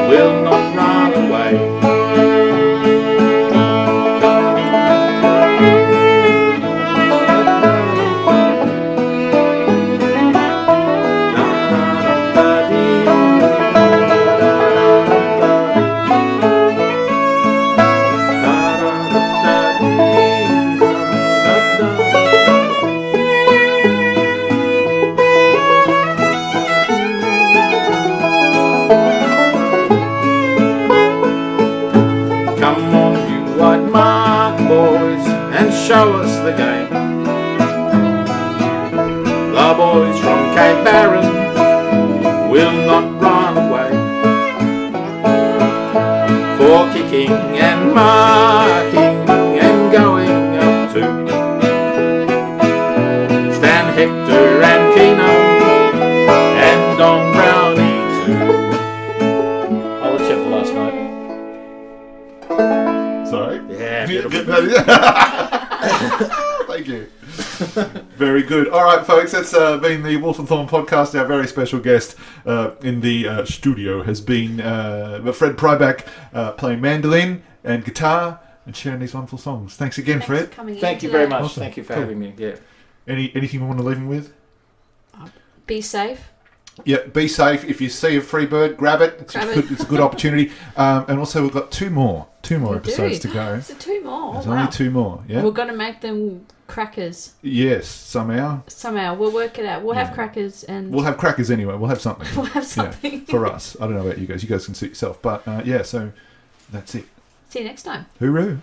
will not run away. Show us the game. The boys from Cape Barren will not run away. For kicking and marking and going up to Stan, Hector and Keno and Don Brownie too. I'll let you have the last note. Sorry? Yeah, beautiful. Thank you. Very good. All right, folks, that's been the Wolfe and Thorn podcast. Our very special guest in the studio has been Fred Pribac, playing mandolin and guitar and sharing these wonderful songs. Thanks again, Fred. Thank you very much. Awesome. Thank you for having me. Yeah. Anything you want to leave him with? Be safe. Yeah, be safe. If you see a free bird, grab it. It's a good opportunity. And also, we've got two more episodes to go. So two more. There's only two more. Yeah. We're going to make them crackers. Yes, somehow. We'll work it out. We'll have crackers and we'll have crackers anyway. We'll have something. We'll have something for us. I don't know about you guys. You guys can suit yourself. But so that's it. See you next time. Hooroo.